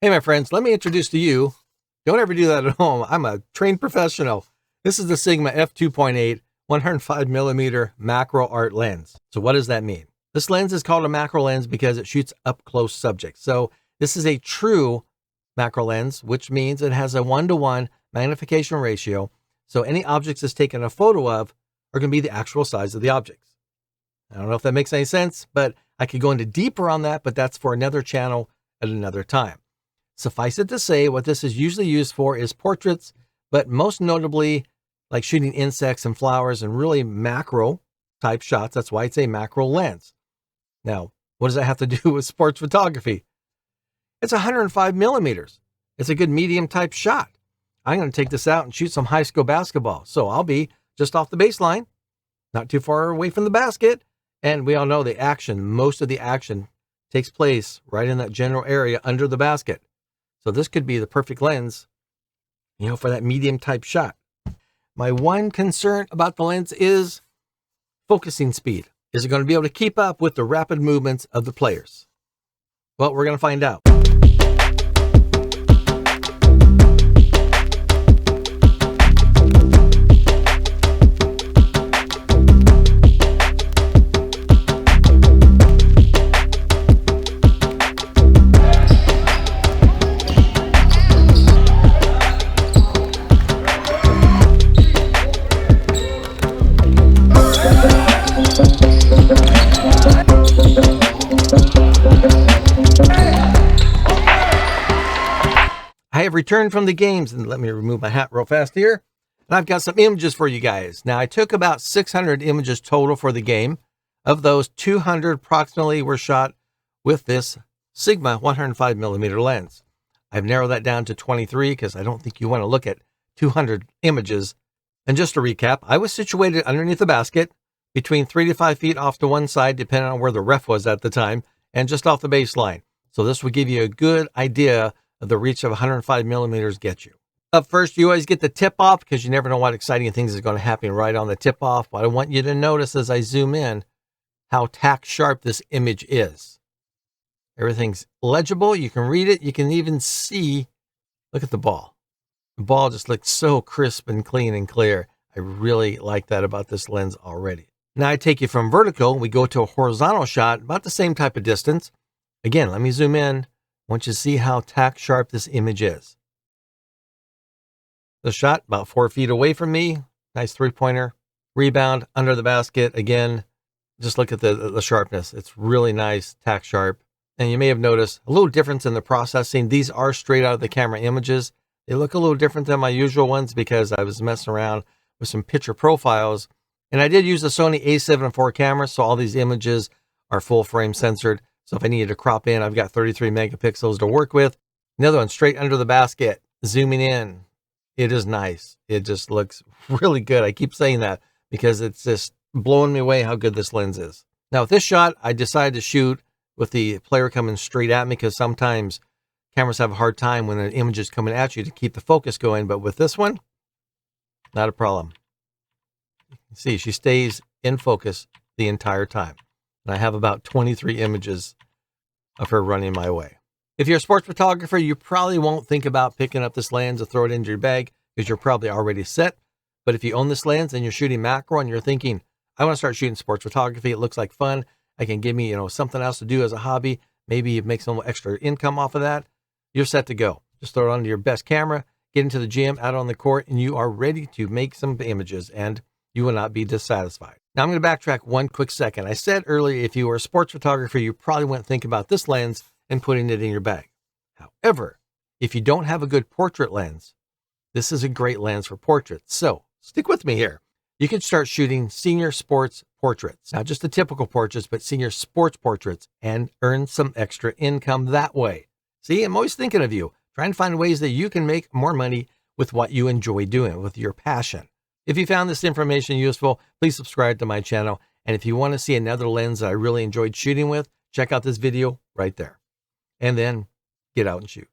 Hey, my friends, let me introduce to you. Don't ever do that at home. I'm a trained professional. This is the Sigma f2.8 105 millimeter macro art lens. So what does that mean? This lens is called a macro lens because it shoots up close subjects. So this is a true macro lens, which means it has a 1-to-1 magnification ratio. So any objects it's taken a photo of are going to be the actual size of the objects. I don't know if that makes any sense, but I could go into deeper on that, but that's for another channel at another time. Suffice it to say, what this is usually used for is portraits, but most notably like shooting insects and flowers and really macro type shots. That's why it's a macro lens. Now, what does that have to do with sports photography? It's 105 millimeters. It's a good medium type shot. I'm going to take this out and shoot some high school basketball. So I'll be just off the baseline, not too far away from the basket. And we all know the action, most of the action takes place right in that general area under the basket. So this could be the perfect lens, for that medium type shot. My one concern about the lens is focusing speed. Is it going to be able to keep up with the rapid movements of the players? Well, we're going to find out. I have returned from the games, and let me remove my hat real fast here. And I've got some images for you guys. Now, I took about 600 images total for the game. Of those, 200 approximately were shot with this Sigma 105 millimeter lens. I've narrowed that down to 23 because I don't think you want to look at 200 images. And just to recap, I was situated underneath the basket, between 3 to 5 feet off to one side, depending on where the ref was at the time, and just off the baseline. So this will give you a good idea of the reach of 105 millimeters get you. Up first, you always get the tip off because you never know what exciting things is going to happen right on the tip off. But I want you to notice as I zoom in how tack sharp this image is. Everything's legible. You can read it. You can even see, look at the ball. The ball just looks so crisp and clean and clear. I really like that about this lens already. Now I take you from vertical. We go to a horizontal shot, about the same type of distance. Again, let me zoom in. I want you to see how tack sharp this image is. The shot about 4 feet away from me. Nice three-pointer. Rebound under the basket. Again, just look at the sharpness. It's really nice, tack sharp. And you may have noticed a little difference in the processing. These are straight out of the camera images. They look a little different than my usual ones because I was messing around with some picture profiles. And I did use the Sony a7 IV camera, so all these images are full frame censored. So if I needed to crop in, I've got 33 megapixels to work with. Another one straight under the basket, zooming in. It is nice. It just looks really good. I keep saying that because it's just blowing me away how good this lens is. Now with this shot, I decided to shoot with the player coming straight at me because sometimes cameras have a hard time when an image is coming at you to keep the focus going. But with this one, not a problem. See, she stays in focus the entire time. And I have about 23 images of her running my way. If you're a sports photographer, you probably won't think about picking up this lens and throw it into your bag because you're probably already set. But if you own this lens and you're shooting macro and you're thinking, I want to start shooting sports photography, it looks like fun. I can give me, something else to do as a hobby. Maybe you make some extra income off of that. You're set to go. Just throw it onto your best camera, get into the gym, out on the court, and you are ready to make some images and you will not be dissatisfied. Now I'm going to backtrack one quick second. I said earlier, if you were a sports photographer, you probably wouldn't think about this lens and putting it in your bag. However, if you don't have a good portrait lens, this is a great lens for portraits. So stick with me here. You can start shooting senior sports portraits, not just the typical portraits, but senior sports portraits and earn some extra income that way. See, I'm always thinking of you, trying to find ways that you can make more money with what you enjoy doing, with your passion. If you found this information useful, please subscribe to my channel. And if you want to see another lens that I really enjoyed shooting with, check out this video right there. And then get out and shoot.